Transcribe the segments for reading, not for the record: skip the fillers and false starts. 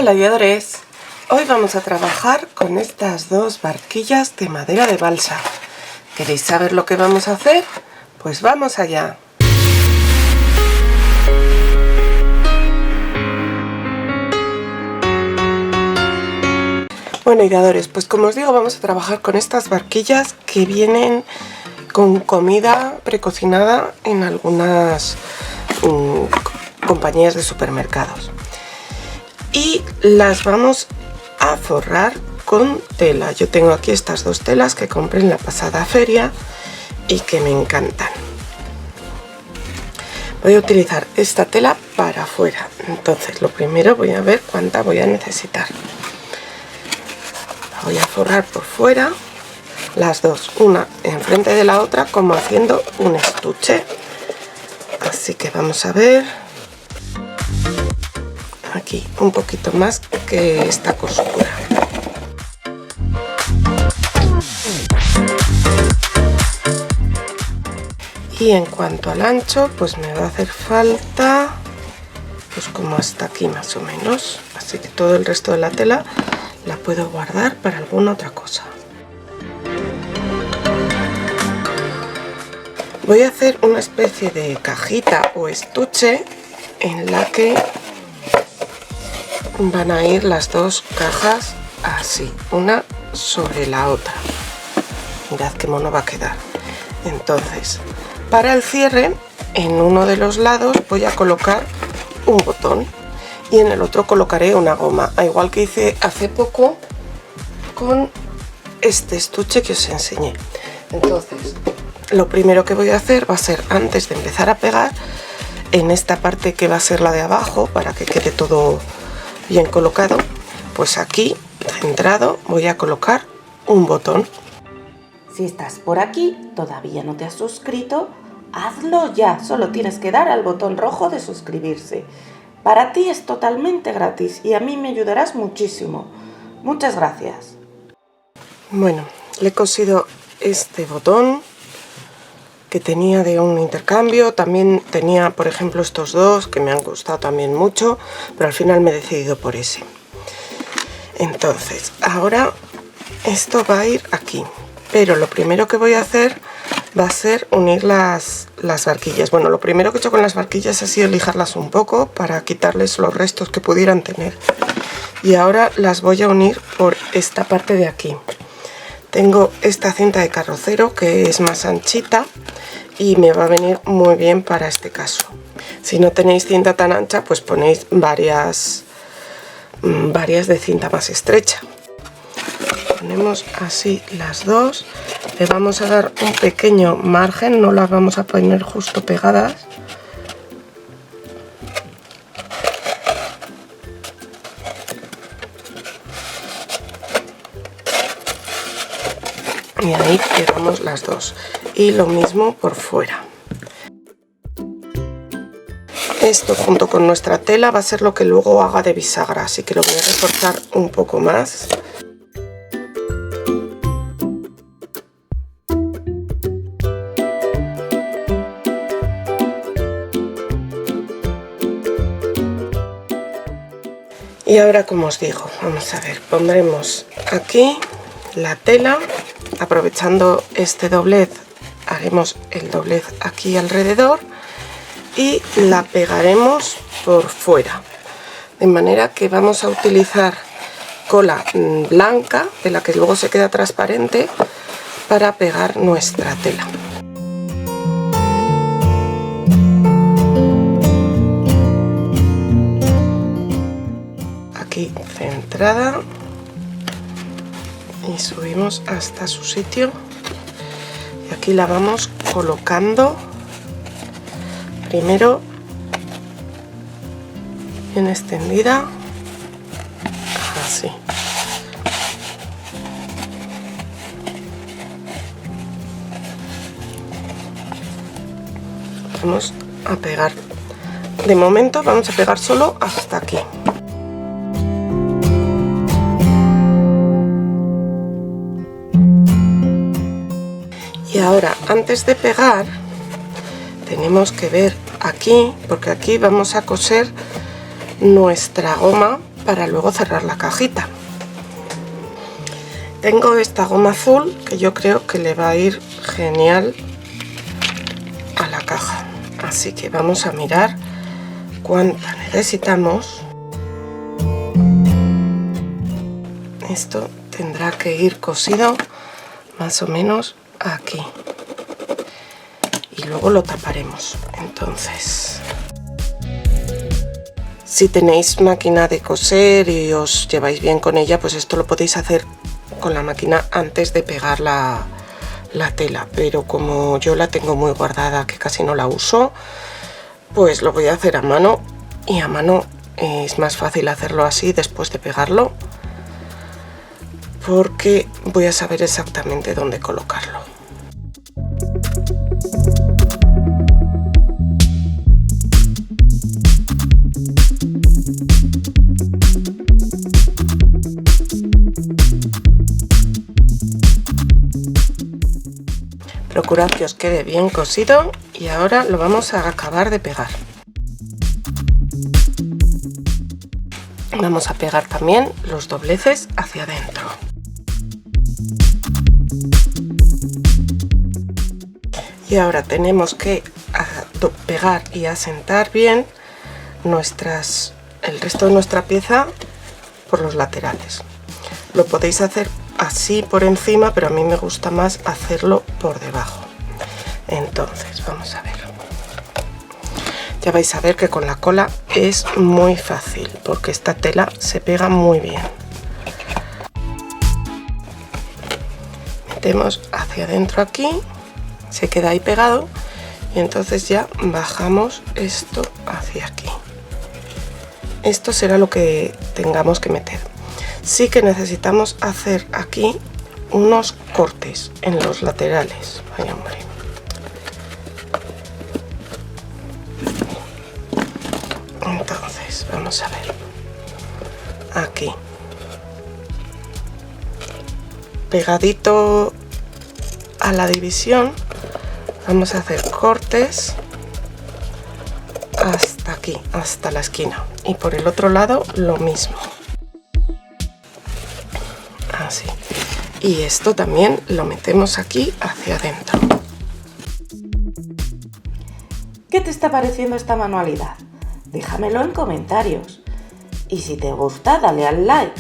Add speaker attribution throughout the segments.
Speaker 1: Hola guiadores, hoy vamos a trabajar con estas dos barquillas de madera de balsa. ¿Queréis saber lo que vamos a hacer? Pues vamos allá. Bueno guiadores, pues como os digo vamos a trabajar con estas barquillas que vienen con comida precocinada en algunas compañías de supermercados. Y las vamos a forrar con tela. Yo tengo aquí estas dos telas que compré en la pasada feria y que me encantan. Voy a utilizar esta tela para afuera, entonces lo primero voy a ver cuánta voy a necesitar. La voy a forrar por fuera, las dos, una enfrente de la otra, como haciendo un estuche. Así que vamos a ver. Aquí un poquito más que esta costura. Y en cuanto al ancho, pues me va a hacer falta pues como hasta aquí más o menos, así que todo el resto de la tela la puedo guardar para alguna otra cosa. Voy a hacer una especie de cajita o estuche en la que van a ir las dos cajas así, una sobre la otra. Mirad qué mono va a quedar. Entonces, para el cierre, en uno de los lados voy a colocar un botón y en el otro colocaré una goma, a igual que hice hace poco con este estuche que os enseñé. Entonces, lo primero que voy a hacer va a ser, antes de empezar a pegar, en esta parte que va a ser la de abajo, para que quede todo bien colocado, pues aquí centrado voy a colocar un botón.
Speaker 2: Si estás por aquí, todavía no te has suscrito, hazlo ya, solo tienes que dar al botón rojo de suscribirse. Para ti es totalmente gratis y a mí me ayudarás muchísimo. Muchas gracias.
Speaker 1: Bueno, le he cosido este botón que tenía de un intercambio, también tenía por ejemplo estos dos que me han gustado también mucho, pero al final me he decidido por ese. Entonces ahora esto va a ir aquí, pero lo primero que voy a hacer va a ser unir las barquillas. Bueno, lo primero que he hecho con las barquillas ha sido lijarlas un poco para quitarles los restos que pudieran tener, y ahora las voy a unir por esta parte de aquí. Tengo esta cinta de carrocero que es más anchita y me va a venir muy bien para este caso. Si no tenéis cinta tan ancha, pues ponéis varias de cinta más estrecha. Ponemos así las dos, le vamos a dar un pequeño margen, no las vamos a poner justo pegadas. Y ahí pegamos las dos, y lo mismo por fuera. Esto junto con nuestra tela va a ser lo que luego haga de bisagra, así que lo voy a reforzar un poco más. Y ahora, como os digo, vamos a ver, pondremos aquí la tela, aprovechando este doblez haremos el doblez aquí alrededor y la pegaremos por fuera, de manera que vamos a utilizar cola blanca, de la que luego se queda transparente, para pegar nuestra tela. Aquí centrada y subimos hasta su sitio, y aquí la vamos colocando primero bien extendida, así. Vamos a pegar, de momento vamos a pegar solo hasta aquí. Y ahora, antes de pegar, tenemos que ver aquí, porque aquí vamos a coser nuestra goma para luego cerrar la cajita. Tengo esta goma azul que yo creo que le va a ir genial a la caja, así que vamos a mirar cuánta necesitamos. Esto tendrá que ir cosido más o menos aquí y luego lo taparemos. Entonces, si tenéis máquina de coser y os lleváis bien con ella, pues esto lo podéis hacer con la máquina antes de pegar la tela, pero como yo la tengo muy guardada, que casi no la uso, pues lo voy a hacer a mano, y a mano es más fácil hacerlo así después de pegarlo, porque voy a saber exactamente dónde colocarlo. Procurad que os quede bien cosido y ahora lo vamos a acabar de pegar. Vamos a pegar también los dobleces hacia adentro. Y ahora tenemos que pegar y asentar bien el resto de nuestra pieza por los laterales. Lo podéis hacer así por encima, pero a mí me gusta más hacerlo por debajo. Entonces vamos a ver, ya vais a ver que con la cola es muy fácil porque esta tela se pega muy bien. Metemos hacia adentro aquí, se queda ahí pegado, y entonces ya bajamos esto hacia aquí. Esto será lo que tengamos que meter. Sí que necesitamos hacer aquí unos cortes en los laterales. Ay, hombre. Entonces, vamos a ver. Aquí. Pegadito a la división, vamos a hacer cortes hasta aquí, hasta la esquina. Y por el otro lado lo mismo. Así. Y esto también lo metemos aquí hacia adentro.
Speaker 2: ¿Qué te está pareciendo esta manualidad? Déjamelo en comentarios. Y si te gusta, dale al like.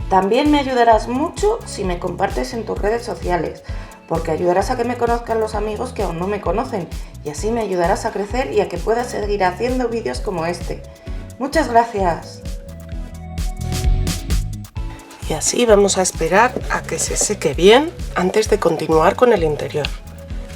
Speaker 2: También me ayudarás mucho si me compartes en tus redes sociales, porque ayudarás a que me conozcan los amigos que aún no me conocen, y así me ayudarás a crecer y a que pueda seguir haciendo vídeos como este. Muchas gracias.
Speaker 1: Y así vamos a esperar a que se seque bien antes de continuar con el interior.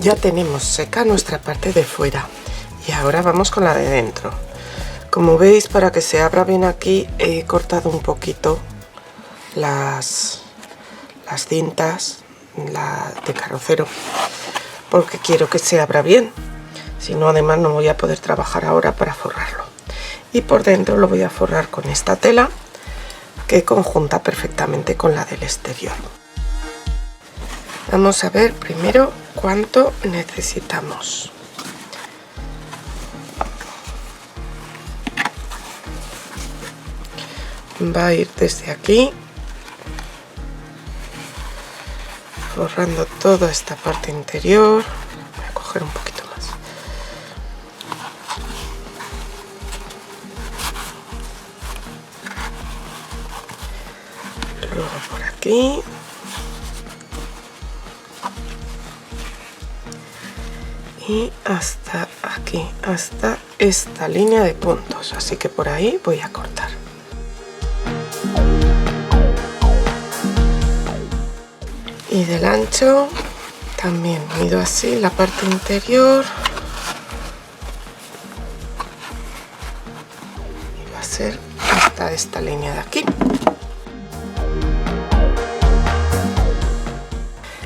Speaker 1: Ya tenemos seca nuestra parte de fuera y ahora vamos con la de dentro. Como veis, para que se abra bien aquí he cortado un poquito las cintas de carrocero, porque quiero que se abra bien, si no además no voy a poder trabajar ahora para forrarlo. Y por dentro lo voy a forrar con esta tela que conjunta perfectamente con la del exterior. Vamos a ver primero cuánto necesitamos. Va a ir desde aquí, forrando toda esta parte interior. Voy a coger un poquito más. Luego por aquí. Y hasta aquí, hasta esta línea de puntos. Así que por ahí voy a cortar. Y del ancho también mido así la parte interior. Y va a ser hasta esta línea de aquí.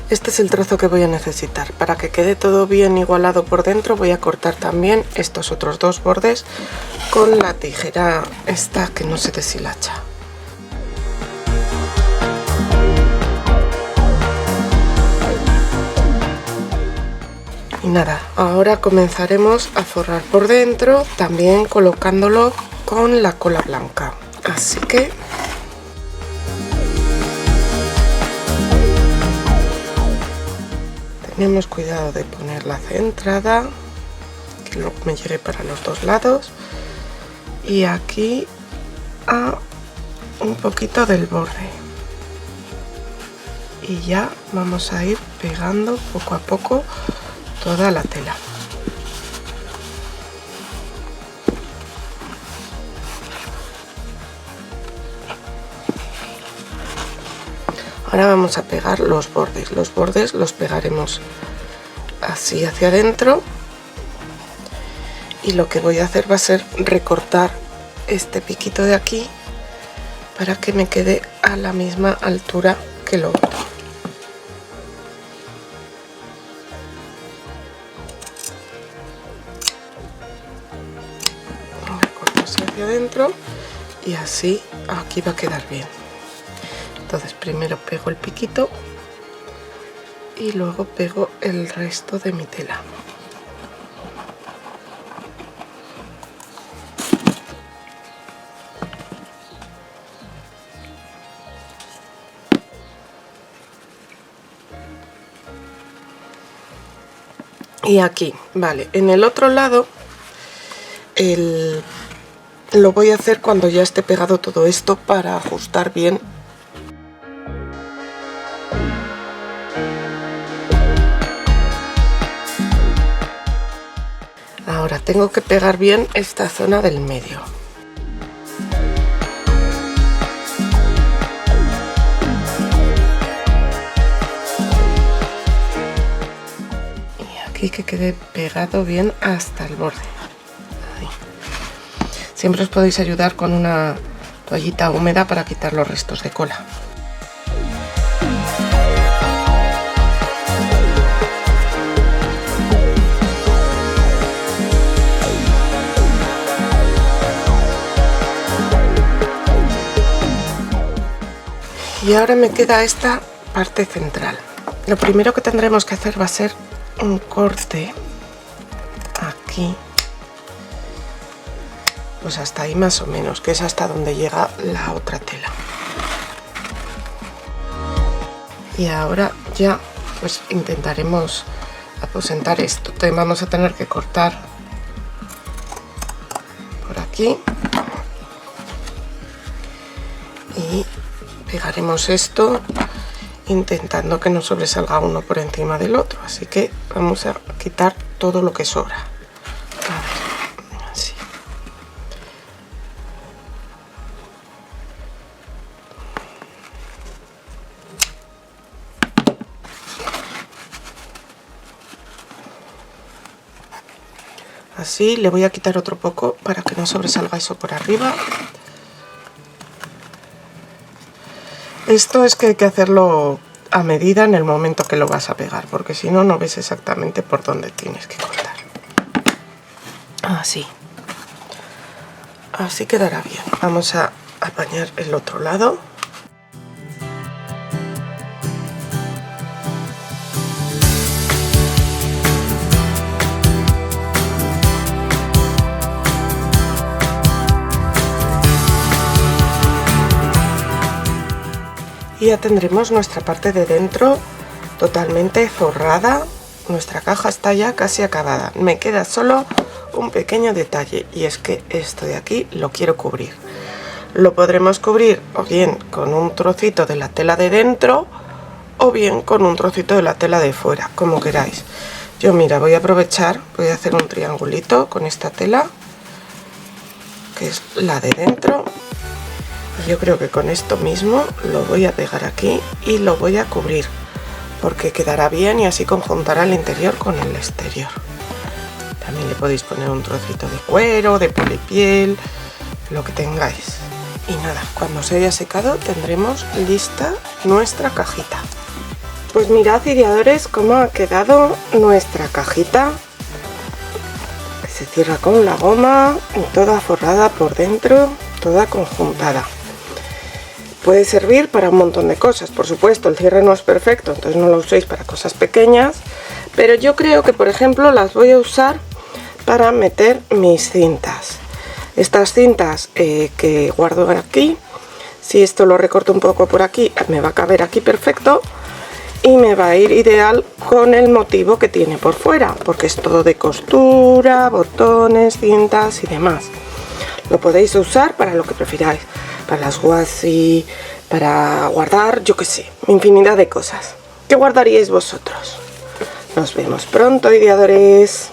Speaker 1: Este es el trozo que voy a necesitar. Para que quede todo bien igualado por dentro voy a cortar también estos otros dos bordes con la tijera esta que no se deshilacha. Y nada, ahora comenzaremos a forrar por dentro, también colocándolo con la cola blanca. Así que tenemos cuidado de ponerla centrada, que luego me llegue para los dos lados, y aquí a un poquito del borde, y ya vamos a ir pegando poco a poco toda la tela. Ahora vamos a pegar los bordes los pegaremos así hacia adentro, y lo que voy a hacer va a ser recortar este piquito de aquí para que me quede a la misma altura que lo otro. Recorto hacia adentro y así aquí va a quedar bien. Entonces primero pego el piquito y luego pego el resto de mi tela. Y aquí, vale, en el otro lado lo voy a hacer cuando ya esté pegado todo esto para ajustar bien. Ahora tengo que pegar bien esta zona del medio. Y aquí que quede pegado bien hasta el borde. Ahí. Siempre os podéis ayudar con una toallita húmeda para quitar los restos de cola. Y ahora me queda esta parte central. Lo primero que tendremos que hacer va a ser un corte aquí, pues hasta ahí más o menos, que es hasta donde llega la otra tela. Y ahora ya pues intentaremos aposentar esto. Entonces vamos a tener que cortar por aquí y pegaremos esto intentando que no sobresalga uno por encima del otro, así que vamos a quitar todo lo que sobra. A ver, así. Así, le voy a quitar otro poco para que no sobresalga eso por arriba. Esto es que hay que hacerlo a medida en el momento que lo vas a pegar, porque si no, no ves exactamente por dónde tienes que cortar. Así. Así quedará bien. Vamos a apañar el otro lado. Y ya tendremos nuestra parte de dentro totalmente forrada. Nuestra caja está ya casi acabada. Me queda solo un pequeño detalle, y es que esto de aquí lo quiero cubrir. Lo podremos cubrir o bien con un trocito de la tela de dentro o bien con un trocito de la tela de fuera, como queráis. Yo, mira, voy a aprovechar, voy a hacer un triangulito con esta tela, que es la de dentro. Yo creo que con esto mismo lo voy a pegar aquí y lo voy a cubrir, porque quedará bien y así conjuntará el interior con el exterior. También le podéis poner un trocito de cuero, de polipiel, lo que tengáis. Y nada, cuando se haya secado tendremos lista nuestra cajita. Pues mirad, ideadores, cómo ha quedado nuestra cajita. Se cierra con la goma, toda forrada por dentro, toda conjuntada. Puede servir para un montón de cosas, por supuesto, el cierre no es perfecto, entonces no lo uséis para cosas pequeñas, pero yo creo que, por ejemplo, las voy a usar para meter mis cintas. Estas cintas que guardo aquí, si esto lo recorto un poco por aquí, me va a caber aquí perfecto y me va a ir ideal con el motivo que tiene por fuera, porque es todo de costura, botones, cintas y demás. Lo podéis usar para lo que prefiráis, para las washi, para guardar, yo que sé, infinidad de cosas. ¿Qué guardaríais vosotros? Nos vemos pronto, ideadores.